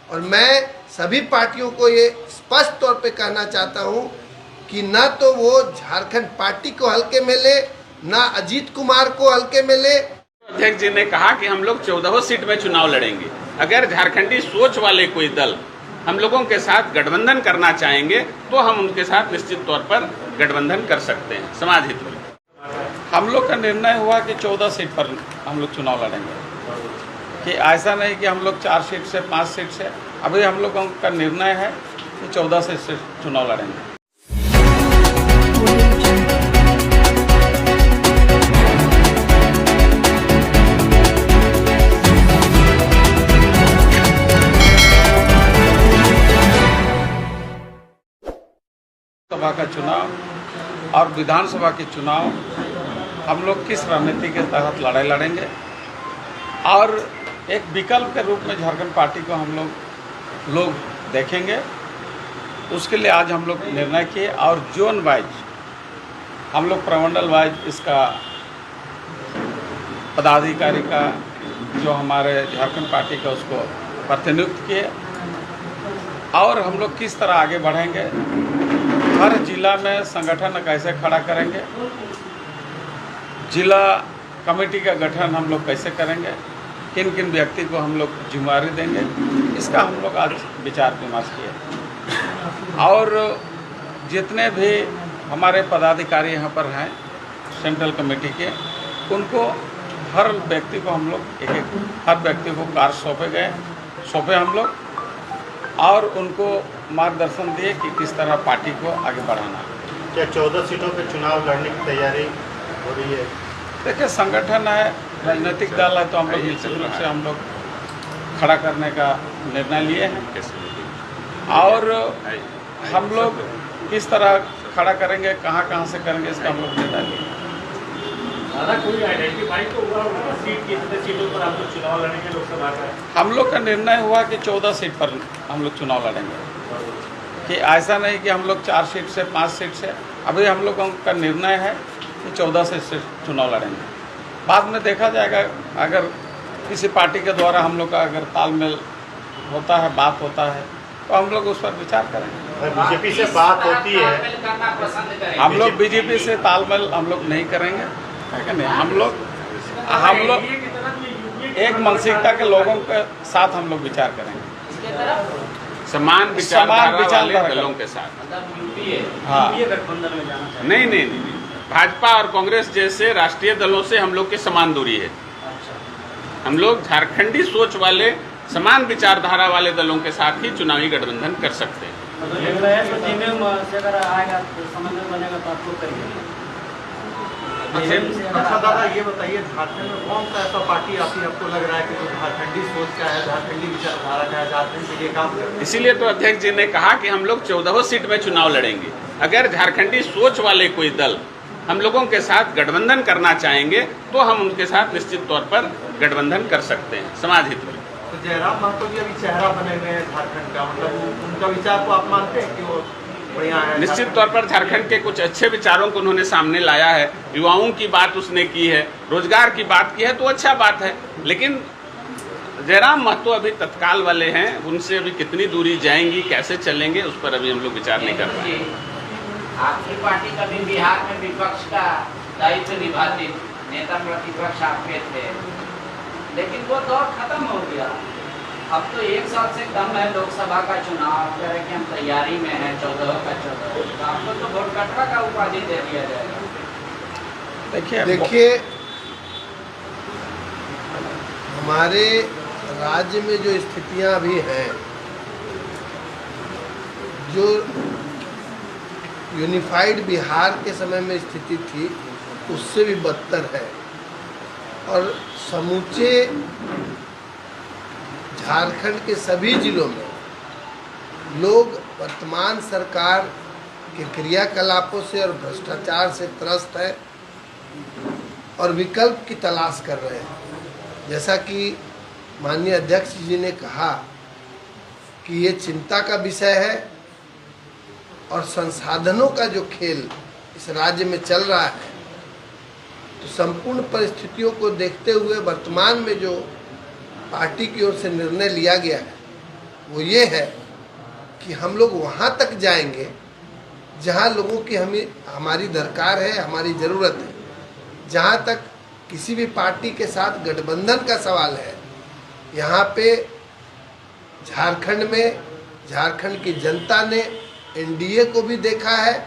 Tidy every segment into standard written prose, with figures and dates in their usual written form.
और मैं सभी पार्टियों को ये स्पष्ट तौर पे कहना चाहता हूँ कि न तो वो झारखंड पार्टी को हल्के में ले, न अजीत कुमार को हल्के में ले। अध्यक्ष जी ने कहा कि हम लोग 14 सीट में चुनाव लड़ेंगे। अगर झारखंडी सोच वाले कोई दल हम लोगों के साथ गठबंधन करना चाहेंगे तो हम उनके साथ निश्चित तौर पर गठबंधन कर सकते हैं समाज हित में। हम लोग का निर्णय हुआ कि 14 सीट पर हम लोग चुनाव लड़ेंगे, कि ऐसा नहीं कि हम लोग 4 सीट से 5 सीट से। अभी हम लोगों का निर्णय है कि 14 सीट से चुनाव लड़ेंगे। सभा का चुनाव और विधानसभा के चुनाव हम लोग किस रणनीति के तहत लड़ाई लड़ेंगे और एक विकल्प के रूप में झारखंड पार्टी को हम लोग देखेंगे। उसके लिए आज हम लोग निर्णय किए और जोन वाइज हम लोग प्रमंडल वाइज इसका पदाधिकारी का जो हमारे झारखंड पार्टी का उसको प्रतिनियुक्त किए और हम लोग किस तरह आगे बढ़ेंगे, हर जिला में संगठन कैसे खड़ा करेंगे, जिला कमेटी का गठन हम लोग कैसे करेंगे, किन किन व्यक्ति को हम लोग जिम्मेदारी देंगे, इसका हम लोग आज विचार विमर्श किए। और जितने भी हमारे पदाधिकारी यहाँ पर हैं सेंट्रल कमेटी के, उनको हर व्यक्ति को हम लोग हर व्यक्ति को कार्य सौंपे हम लोग और उनको मार्गदर्शन दिए कि किस तरह पार्टी को आगे बढ़ाना है। क्या 14 सीटों पे चुनाव लड़ने की तैयारी हो रही है? देखिए, संगठन है, राजनीतिक दल है, तो हम लोग निश्चित रूप से हम लोग खड़ा करने का निर्णय लिए हैं और हम लोग किस तरह खड़ा करेंगे, कहाँ से करेंगे, इसका हम लोग निर्णय लिए। कोई आइडेंटिफाई तो हुआ सीट कितने सीटों पर हम लोग चुनाव लड़ेंगे लोकसभा का? हम लोग का निर्णय हुआ कि 14 सीट पर हम लोग चुनाव लड़ेंगे, कि ऐसा नहीं कि हम लोग 4 सीट से 5 सीट से। अभी हम लोगों का निर्णय है कि 14 सीट से चुनाव लड़ेंगे। बाद में देखा जाएगा, अगर किसी पार्टी के द्वारा हम लोग का अगर तालमेल होता है, बात होता है, तो हम लोग उस पर विचार करेंगे। बीजेपी से बात होती है, हम लोग बीजेपी से तालमेल हम लोग नहीं करेंगे, है कि नहीं। हम लोग एक मानसिकता के लोगों के साथ हम लोग विचार करेंगे, समान विचारधारा दलों के साथ। हाँ, नहीं, भाजपा और कांग्रेस जैसे राष्ट्रीय दलों से हम लोग की समान दूरी है। हम लोग झारखंडी सोच वाले समान विचारधारा वाले दलों के साथ ही चुनावी गठबंधन कर सकते हैं। अच्छा दादा, ये बताइए, झारखंड में कौन सा ऐसा पार्टी आपको लग रहा है कि जो झारखंडी सोच का है, झारखंडी विचारधारा का है, झारखंड के लिए काम कर रहा है? इसीलिए तो अध्यक्ष जी ने कहा कि हम लोग 14 सीट में चुनाव लड़ेंगे। अगर झारखंडी सोच वाले कोई दल हम लोगों के साथ गठबंधन करना चाहेंगे तो हम उनके साथ निश्चित तौर पर गठबंधन कर सकते हैं समाज हित में। तो जयराम महतो जी अभी चेहरा बने हुए हैं झारखंड का, मतलब उनका विचार को आप मानते हैं कि वो बढ़िया है? निश्चित तौर पर झारखंड के कुछ अच्छे विचारों को उन्होंने सामने लाया है, युवाओं की बात उसने की है, रोजगार की बात की है, तो अच्छा बात है। लेकिन जयराम महतो अभी तत्काल वाले हैं, उनसे अभी कितनी दूरी जाएंगी, कैसे चलेंगे, उस पर अभी हम लोग विचार नहीं कर रहे हैं। आपकी पार्टी कभी बिहार में विपक्ष का दायित्व निभाती, नेता प्रतिपक्ष आपके थे, लेकिन वो दौर खत्म हो गया। अब तो 1 साल से कम है लोकसभा का चुनाव, कह रहे कि हम तैयारी में हैं 14 का 14। आपको तो वोट कटरा का उपाधि दे दिया जाएगा। देखिए, हमारे राज्य में जो स्थितियां अभी हैं, जो यूनिफाइड बिहार के समय में स्थिति थी उससे भी बदतर है और समूचे झारखंड के सभी जिलों में लोग वर्तमान सरकार के क्रियाकलापों से और भ्रष्टाचार से त्रस्त है और विकल्प की तलाश कर रहे हैं। जैसा कि माननीय अध्यक्ष जी ने कहा कि ये चिंता का विषय है और संसाधनों का जो खेल इस राज्य में चल रहा है, तो संपूर्ण परिस्थितियों को देखते हुए वर्तमान में जो पार्टी की ओर से निर्णय लिया गया है वो ये है कि हम लोग वहाँ तक जाएंगे जहाँ लोगों की हमारी दरकार है, हमारी ज़रूरत है। जहाँ तक किसी भी पार्टी के साथ गठबंधन का सवाल है, यहाँ पे झारखंड की जनता ने एनडीए को भी देखा है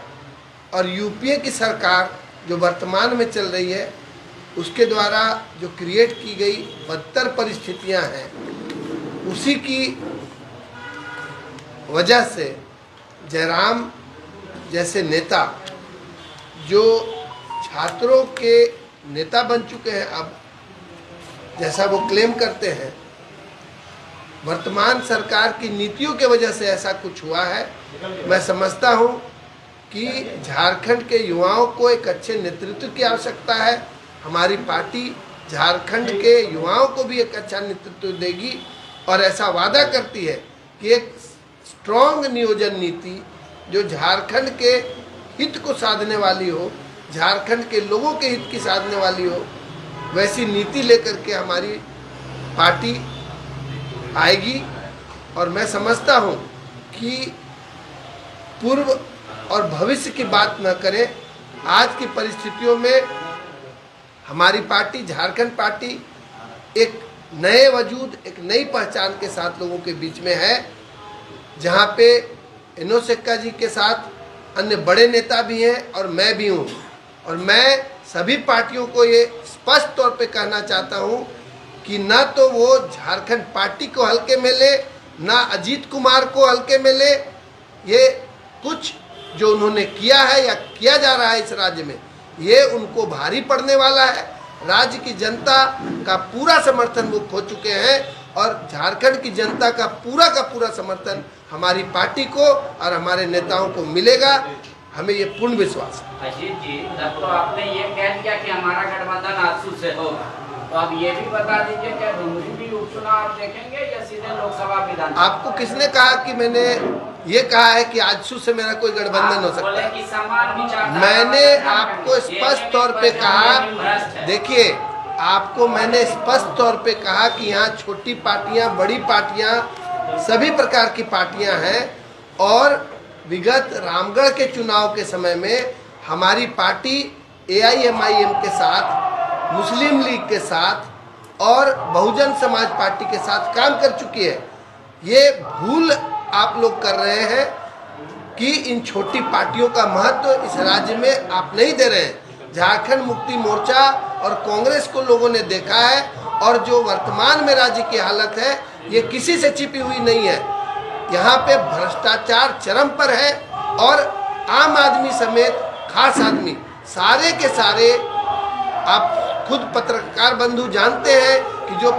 और यूपीए की सरकार जो वर्तमान में चल रही है उसके द्वारा जो क्रिएट की गई बदतर परिस्थितियां हैं, उसी की वजह से जयराम जैसे नेता जो छात्रों के नेता बन चुके हैं, अब जैसा वो क्लेम करते हैं, वर्तमान सरकार की नीतियों के वजह से ऐसा कुछ हुआ है। मैं समझता हूँ कि झारखंड के युवाओं को एक अच्छे नेतृत्व की आवश्यकता है। हमारी पार्टी झारखंड के युवाओं को भी एक अच्छा नेतृत्व देगी और ऐसा वादा करती है कि एक स्ट्रॉन्ग नियोजन नीति जो झारखंड के हित को साधने वाली हो, झारखंड के लोगों के हित की साधने वाली हो, वैसी नीति लेकर के हमारी पार्टी आएगी। और मैं समझता हूँ कि पूर्व और भविष्य की बात न करें, आज की परिस्थितियों में हमारी पार्टी, झारखंड पार्टी, एक नए वजूद, एक नई पहचान के साथ लोगों के बीच में है, जहाँ पे इनोसेक्का जी के साथ अन्य बड़े नेता भी हैं और मैं भी हूँ। और मैं सभी पार्टियों को ये स्पष्ट तौर पे कहना चाहता हूँ कि ना तो वो झारखंड पार्टी को हल्के में ले, ना अजीत कुमार को हल्के में ले। ये कुछ जो उन्होंने किया है या किया जा रहा है इस राज्य में, ये उनको भारी पड़ने वाला है। राज्य की जनता का पूरा समर्थन वो खो चुके हैं और झारखंड की जनता का पूरा समर्थन हमारी पार्टी को और हमारे नेताओं को मिलेगा। हमें ये पूर्ण विश्वास है। अजीत जी, तब तो आपने ये कह दिया कि हमारा गठबंधन आजसू से होगा, तो अब ये भी बता दीजिए क्या डुमरी भी उपचुनाव आप देखेंगे या सीधे लोकसभा विधान? आपको किसने कहा कि मैंने ये कहा है कि आजसू से मेरा कोई गठबंधन हो सकता है? मैंने आपको स्पष्ट तौर पे कहा, देखिए आपको मैंने स्पष्ट तौर पे कहा कि यहाँ छोटी पार्टियाँ, बड़ी पार्टियाँ, सभी प्रकार की पार्टियाँ हैं। और विगत रामगढ़ के चुनाव के समय में हमारी पार्टी AIMIM के साथ, मुस्लिम लीग के साथ और बहुजन समाज पार्टी के साथ काम कर चुकी है। ये भूल आप लोग कर रहे हैं कि इन छोटी पार्टियों का महत्व इस राज्य में आप नहीं दे रहे हैं। झारखंड मुक्ति मोर्चा और कांग्रेस को लोगों ने देखा है और जो वर्तमान में राज्य की हालत है ये किसी से छिपी हुई नहीं है। यहाँ पे भ्रष्टाचार चरम पर है और आम आदमी समेत खास आदमी सारे के सारे, आप खुद पत्रकार बंधु जानते हैं कि जो